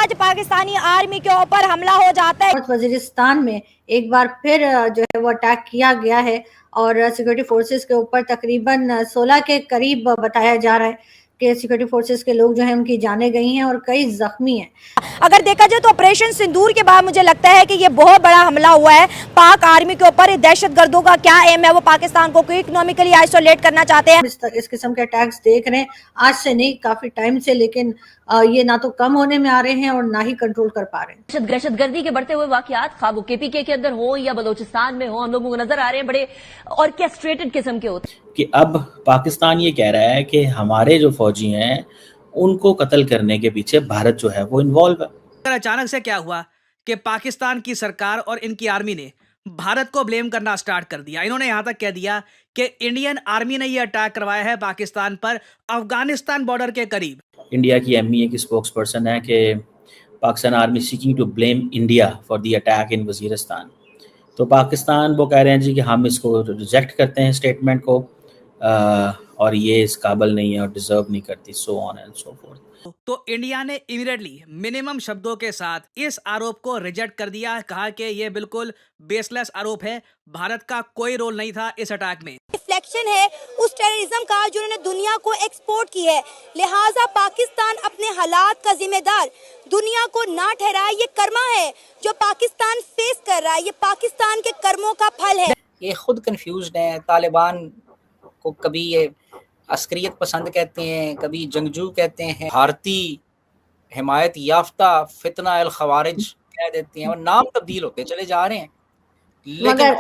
आज पाकिस्तानी आर्मी के ऊपर हमला हो जाता है। वजीरिस्तान में एक बार फिर जो है वो अटैक किया गया है और सिक्योरिटी फोर्सेस के ऊपर तकरीबन 16 के करीब बताया जा रहा है कि सिक्योरिटी फोर्सेस के लोग जो हैं उनकी जानें गई हैं और कई जख्मी हैं। अगर देखा जाए तो ऑपरेशन सिंदूर के बाद मुझे लगता है कि ये बहुत बड़ा हमला हुआ है पाक आर्मी के ऊपर। दहशतगर्दों का क्या एम है, वो पाकिस्तान को इकोनॉमिकली आइसोलेट करना चाहते हैं। इस किस्म के अटैक्स देख रहे हैं आज से नहीं, काफी टाइम से, लेकिन ये ना तो कम होने में आ रहे हैं और ना ही कंट्रोल कर पा रहे हैं। दहशतगर्दी के बढ़ते हुए वाकयात खा वो केपीके के अंदर हो या बलोचिस्तान में हो, हम लोगों को नजर आ रहे हैं बड़े ऑर्केस्ट्रेटेड किस्म के होते हैं कि अब पाकिस्तान ये कह रहा है कि हमारे जो फौजी हैं उनको कत्ल करने के पीछे भारत जो है वो इन्वॉल्व है। अचानक से क्या हुआ कि पाकिस्तान की सरकार और इनकी आर्मी ने भारत को ब्लेम करना स्टार्ट कर दिया। इन्होंने यहां तक कह दिया कि इंडियन आर्मी ने यह अटैक करवाया है पाकिस्तान पर अफगानिस्तान बॉर्डर के करीब। इंडिया की एमईए की स्पोक्स पर्सन है कि Pakistan army seeking to blame India for the attack in Waziristan. तो पाकिस्तान वो कह रहे हैं जी कि हम इसको रिजेक्ट करते हैं स्टेटमेंट को, और ये इस काबिल नहीं है और डिजर्व नहीं करती, so on and so fourth. तो इंडिया ने इमीडिएटली मिनिमम शब्दों के साथ इस आरोप को रिजेक्ट कर दिया, कहा कि यह बिल्कुल बेसलेस आरोप है, भारत का कोई रोल नहीं था इस अटैक में। रिफ्लेक्शन है उस टेररिज्म का जो उन्होंने दुनिया को एक्सपोर्ट की है, लिहाजा पाकिस्तान अपने हालात का जिम्मेदार दुनिया को ना ठहराए। ये कर्मा है जो पाकिस्तान फेस कर रहा है, ये पाकिस्तान के कर्मों का फल है। ये खुद कंफ्यूज्ड है। तालिबान को कभी ये अस्करियत पसंद कहते हैं, कभी जंगजू कहते हैं, भारतीय हिमायत याफ्ता फितना अल खवारिज कह देते हैं, और नाम तब्दील होते चले जा रहे हैं, लेकिन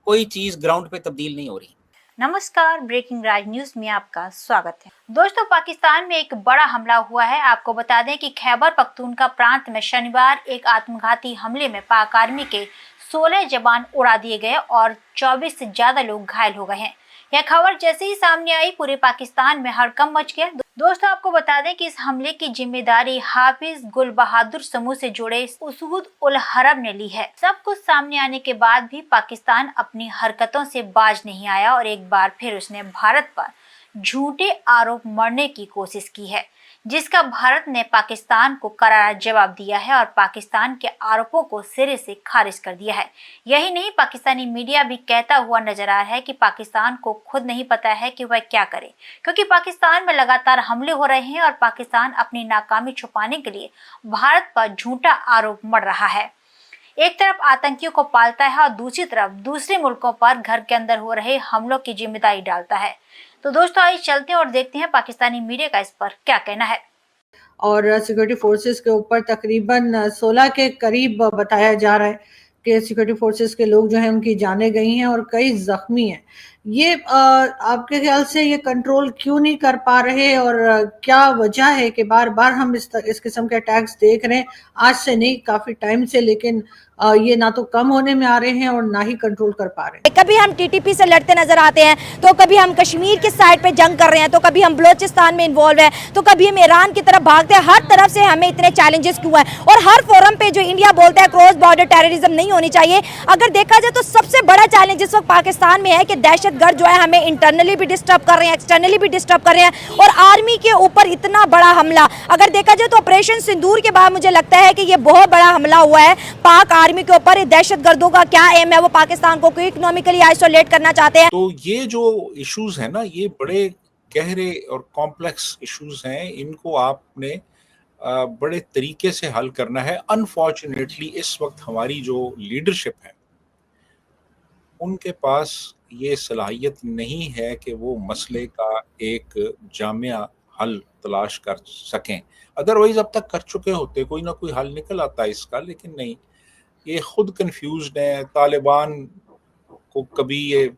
कोई चीज ग्राउंड पे तब्दील नहीं हो रही। नमस्कार, ब्रेकिंग राज न्यूज में आपका स्वागत है। दोस्तों, पाकिस्तान में एक बड़ा हमला हुआ है। आपको बता दें कि खैबर पख्तूनख्वा प्रांत में शनिवार एक आत्मघाती हमले में पाक आर्मी के 16 जवान उड़ा दिए गए और 24 से ज्यादा लोग घायल हो गए हैं। यह खबर जैसे ही सामने आई पूरे पाकिस्तान में हड़कंप मच गया। दोस्तों, आपको बता दें कि इस हमले की जिम्मेदारी हाफिज गुल बहादुर समूह से जुड़े उसूद उल हरब ने ली है। सब कुछ सामने आने के बाद भी पाकिस्तान अपनी हरकतों से बाज नहीं आया और एक बार फिर उसने भारत पर झूठे आरोप मढ़ने की कोशिश की है, जिसका भारत ने पाकिस्तान को करारा जवाब दिया है और पाकिस्तान के आरोपों को सिरे से खारिज कर दिया है। यही नहीं, पाकिस्तानी मीडिया भी कहता हुआ नजर आ रहा है कि पाकिस्तान को खुद नहीं पता है कि वह क्या करे, क्योंकि पाकिस्तान में लगातार हमले हो रहे हैं और पाकिस्तान अपनी नाकामी छुपाने के लिए भारत पर झूठा आरोप मढ़ रहा है। एक तरफ आतंकियों को पालता है और दूसरी तरफ दूसरे मुल्कों पर घर के अंदर हो रहे हमलों की जिम्मेदारी डालता है। तो दोस्तों, आइए चलते हैं और देखते हैं पाकिस्तानी मीडिया का इस पर क्या कहना है। और सिक्योरिटी फोर्सेस के ऊपर तकरीबन 16 के करीब बताया जा रहा है कि सिक्योरिटी फोर्सेस के लोग जो हैं उनकी जानें गई हैं और कई जख्मी हैं। ये आपके ख्याल से ये कंट्रोल क्यों नहीं कर पा रहे और क्या वजह है कि बार बार हम इस किस्म के अटैक्स देख रहे हैं आज से नहीं, काफी टाइम से, लेकिन ये ना तो कम होने में आ रहे हैं और ना ही कंट्रोल कर पा रहे हैं। कभी हम टीटीपी से लड़ते नजर आते हैं, तो कभी हम कश्मीर के साइड पे जंग कर रहे हैं, तो कभी हम बलोचिस्तान में इन्वॉल्व हैं, तो कभी हम ईरान की तरफ भागते हैं। हर तरफ से हमें इतने चैलेंजेस क्यों हैं? और हर फोरम पे जो इंडिया बोलता है क्रॉस बॉर्डर टेररिज्म नहीं होनी चाहिए। अगर देखा जाए तो सबसे बड़ा चैलेंज इस वक्त पाकिस्तान में है कि दहशतगर्द जो है हमें इंटरनली भी डिस्टर्ब कर रहे हैं, एक्सटर्नली भी डिस्टर्ब कर रहे हैं, और आर्मी के ऊपर इतना बड़ा हमला। अगर देखा जाए तो ऑपरेशन सिंदूर के बाद मुझे लगता है कि ये बहुत बड़ा हमला हुआ है पाक आर्मी के ऊपर। दहशतगर्दों का क्या एम है, वो पाकिस्तान को इकोनॉमिकली आइसोलेट करना चाहते हैं। तो ये जो इश्यूज है ना, ये बड़े गहरे और कॉम्प्लेक्स इश्यूज हैं, इनको आपने बड़े तरीके से हल करना है। अनफॉर्चुनेटली इस वक्त हमारी जो लीडरशिप है उनके पास ये सलाहियत नहीं है कि वो मसले का एक जामिया हल तलाश कर सकें। अदरवाइज अब तक कर चुके होते, कोई ना कोई हल निकल आता है इसका, लेकिन नहीं, ये खुद कंफ्यूज्ड है। तालिबान को कभी ये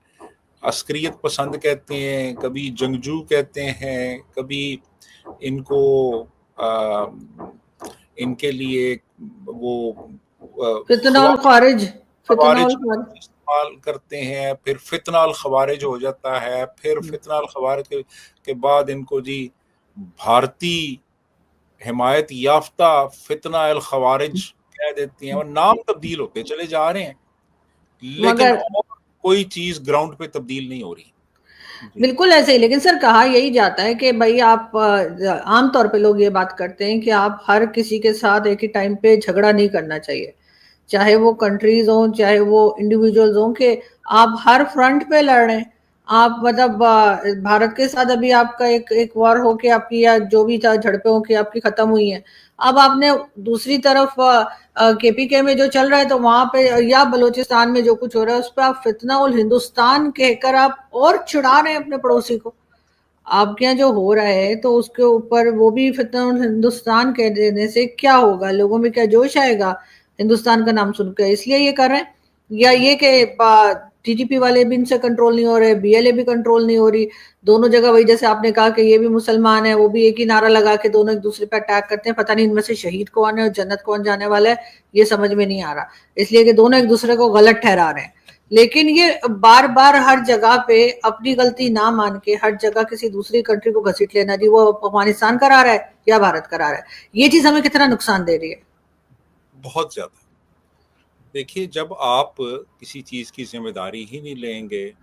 अस्करियत पसंद कहते हैं, कभी जंगजू कहते हैं, कभी इनको इनके लिए वो फितना खारिज इस्तेमाल करते हैं, फिर फितना अल खवारिज हो जाता है, फिर फितना अल खवारिज के बाद इनको जी भारतीय हिमायत याफ्ता फितना अल खवारिज कह देती हैं, और नाम तब्दील होते चले जा रहे हैं, लेकिन कोई चीज ग्राउंड पे तब्दील नहीं हो रही। बिल्कुल ऐसे ही। लेकिन सर कहा यही जाता है कि भाई आप आमतौर पे लोग ये बात करते हैं कि आप हर किसी के साथ एक ही टाइम पे झगड़ा नहीं करना चाहिए, चाहे वो कंट्रीज हों चाहे वो इंडिविजुअल्स हों, कि आप हर फ्रंट पे लड़ रहे हैं। आप मतलब भारत के साथ अभी आपका एक वॉर हो के आपकी, या जो भी था झड़पें हो के आपकी खत्म हुई है। अब आपने दूसरी तरफ केपीके में जो चल रहा है, तो वहां पे या बलूचिस्तान में जो कुछ हो रहा है उस पर आप फितना उल हिंदुस्तान कहकर आप और चिढ़ा रहे हैं अपने पड़ोसी को। आपके यहाँ जो हो रहा है तो उसके ऊपर वो भी फितना उल हिंदुस्तान कह देने से क्या होगा, लोगों में क्या जोश आएगा हिंदुस्तान का नाम सुनकर, इसलिए ये कर रहे हैं? या ये कि टीटीपी वाले भी इनसे कंट्रोल नहीं हो रहे, बीएलए भी कंट्रोल नहीं हो रही, दोनों जगह वही, जैसे आपने कहा कि ये भी मुसलमान है वो भी एक ही नारा लगा के दोनों एक दूसरे पर अटैक करते हैं। पता नहीं इनमें से शहीद कौन है और जन्नत कौन जाने वाला है, ये समझ में नहीं आ रहा, इसलिए कि दोनों एक दूसरे को गलत ठहरा रहे हैं। लेकिन ये बार बार हर जगह पे अपनी गलती ना मान के हर जगह किसी दूसरी कंट्री को घसीट लेना, जी वो अफगानिस्तान करा रहा है या भारत करा रहा है, ये चीज हमें कितना नुकसान दे रही है? बहुत ज्यादा। देखिए, जब आप किसी चीज की जिम्मेदारी ही नहीं लेंगे,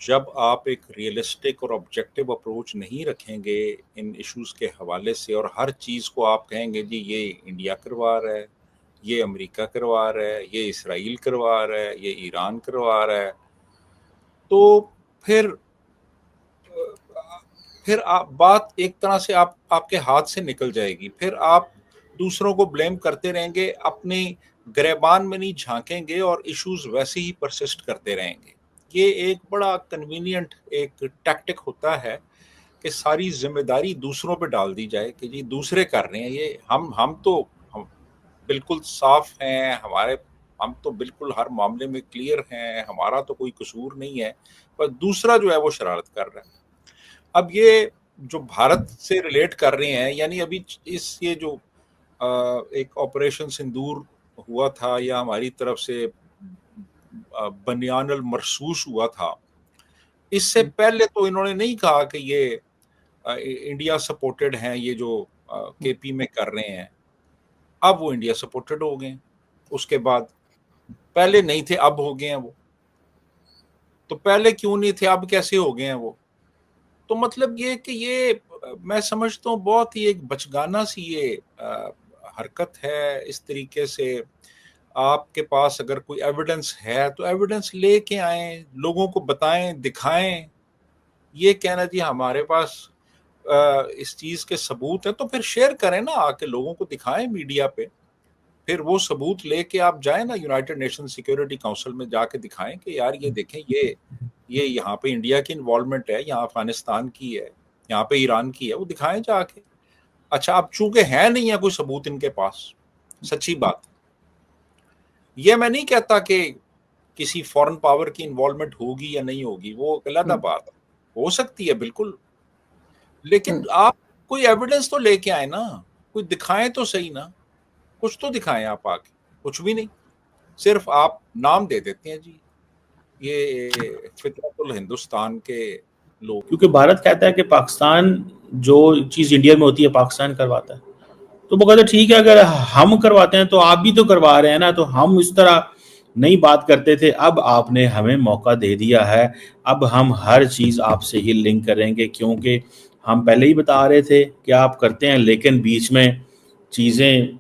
जब आप एक रियलिस्टिक और ऑब्जेक्टिव अप्रोच नहीं रखेंगे इन इश्यूज के हवाले से, और हर चीज को आप कहेंगे जी ये इंडिया करवा रहा है, ये अमेरिका करवा रहा है, ये इसराइल करवा रहा है, ये ईरान करवा रहा है, तो फिर आप बात एक तरह से आपके हाथ से निकल जाएगी। फिर आप दूसरों को ब्लेम करते रहेंगे, अपनी गिरबान में नहीं झांकेंगे और इश्यूज वैसे ही परसिस्ट करते रहेंगे। ये एक बड़ा कन्वीनियंट एक टैक्टिक होता है कि सारी जिम्मेदारी दूसरों पे डाल दी जाए कि जी दूसरे कर रहे हैं, ये हम बिल्कुल साफ हैं, हम तो बिल्कुल हर मामले में क्लियर हैं, हमारा तो कोई कसूर नहीं है, पर दूसरा जो है वो शरारत कर रहा है। अब ये जो भारत से रिलेट कर रहे हैं, यानी अभी ये जो एक ऑपरेशन सिंदूर हुआ था या हमारी तरफ से बनियान अल मरसूस हुआ था, इससे पहले तो इन्होंने नहीं कहा कि ये इंडिया सपोर्टेड हैं, ये जो केपी में कर रहे हैं। अब वो इंडिया सपोर्टेड हो गए, उसके बाद पहले नहीं थे अब हो गए हैं वो। तो पहले क्यों नहीं थे, अब कैसे हो गए हैं वो? तो मतलब ये कि ये मैं समझता हूँ बहुत ही एक बचगाना सी ये हरकत है। इस तरीके से आपके पास अगर कोई एविडेंस है तो एविडेंस लेके आएं, लोगों को बताएं, दिखाएं। ये कहना जी हमारे पास इस चीज के सबूत है, तो फिर शेयर करें ना, आके लोगों को दिखाएं मीडिया पे। फिर वो सबूत लेके आप जाएं ना यूनाइटेड नेशन सिक्योरिटी काउंसिल में, जाके दिखाएं कि यार ये देखें, ये यहाँ पे इंडिया की इन्वॉल्वमेंट है, यहाँ अफगानिस्तान की है, यहाँ पे ईरान की है, वो दिखाएं जाके। अच्छा, अब चूंकि है नहीं है कोई सबूत इनके पास, सच्ची बात, ये मैं नहीं कहता कि किसी फॉरेन पावर की इन्वॉल्वमेंट होगी या नहीं होगी, वो अलग बात हो सकती है बिल्कुल, लेकिन आप कोई एविडेंस तो लेके आए ना, कोई दिखाएं तो सही ना, कुछ तो दिखाएं आप आके। कुछ भी नहीं, सिर्फ आप नाम दे देते हैं जी ये फितरतुल हिंदुस्तान के लोग। क्योंकि भारत कहता है कि पाकिस्तान जो चीज़ इंडिया में होती है पाकिस्तान करवाता है, तो वो कहते ठीक है, अगर हम करवाते हैं तो आप भी तो करवा रहे हैं ना, तो हम इस तरह नहीं बात करते थे, अब आपने हमें मौका दे दिया है, अब हम हर चीज़ आपसे ही लिंक करेंगे, क्योंकि हम पहले ही बता रहे थे कि आप करते हैं, लेकिन बीच में चीज़ें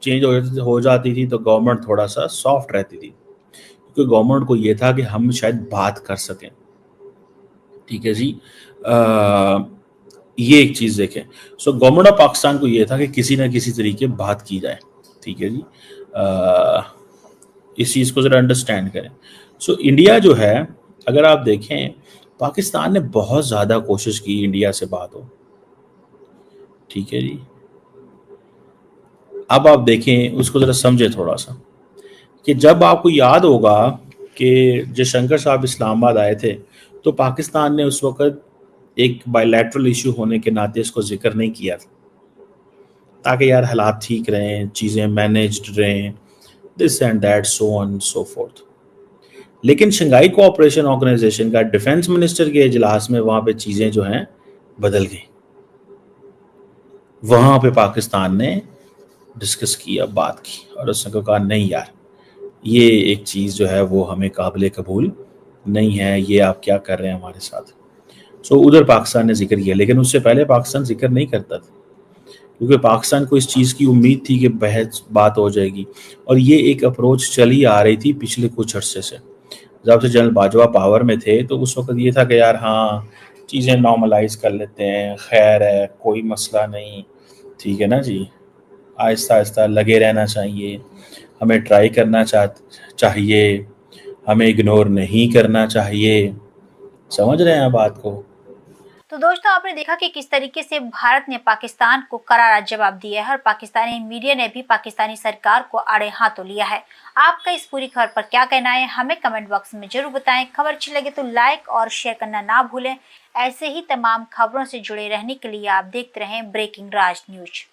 चेंज हो जाती थी तो गवर्नमेंट थोड़ा सा सॉफ्ट रहती थी, क्योंकि गवर्नमेंट को ये था कि हम शायद बात कर सकें। ठीक है जी, ये एक चीज़ देखें। सो गवर्नमेंट ऑफ पाकिस्तान को ये था कि किसी ना किसी तरीके बात की जाए। ठीक है जी, इस चीज़ को ज़रा अंडरस्टैंड करें। सो इंडिया जो है, अगर आप देखें, पाकिस्तान ने बहुत ज़्यादा कोशिश की इंडिया से बात हो। ठीक है जी, अब आप देखें, उसको ज़रा समझें थोड़ा सा, कि जब आपको याद होगा कि जयशंकर साहब इस्लामाबाद आए थे, तो पाकिस्तान ने उस वक़्त एक बायलैटरल इशू होने के नाते इसको जिक्र नहीं किया था, ताकि यार हालात ठीक रहें, चीज़ें मैनेज्ड रहें, this and that, so on so fourth. लेकिन शंघाई कोऑपरेशन ऑर्गेनाइजेशन का डिफेंस मिनिस्टर के इजलास में वहाँ पे चीज़ें जो हैं बदल गई। वहाँ पे पाकिस्तान ने डिस्कस किया, बात की, और उसने कहा नहीं यार, ये एक चीज़ जो है वो हमें काबिल कबूल नहीं है, ये आप क्या कर रहे हैं हमारे साथ। सो उधर पाकिस्तान ने जिक्र किया, लेकिन उससे पहले पाकिस्तान जिक्र नहीं करता था, क्योंकि पाकिस्तान को इस चीज़ की उम्मीद थी कि बहस बात हो जाएगी, और ये एक अप्रोच चली आ रही थी पिछले कुछ अरसे से। जब से जनरल बाजवा पावर में थे तो उस वक्त ये था कि यार हाँ, चीज़ें नॉर्मलाइज कर लेते हैं, खैर है, कोई मसला नहीं, ठीक है ना जी, आहिस्ता आहिस्ता लगे रहना चाहिए, हमें ट्राई करना चाहिए, हमें इग्नोर नहीं करना चाहिए। समझ रहे हैं बात को? तो दोस्तों आपने देखा कि किस तरीके से भारत ने पाकिस्तान को करारा जवाब दिया है और पाकिस्तानी मीडिया ने भी पाकिस्तानी सरकार को आड़े हाथों लिया है। आपका इस पूरी खबर पर क्या कहना है, हमें कमेंट बॉक्स में जरूर बताएं। खबर अच्छी लगे तो लाइक और शेयर करना ना भूलें। ऐसे ही तमाम खबरों से जुड़े रहने के लिए आप देखते रहें ब्रेकिंग राज न्यूज।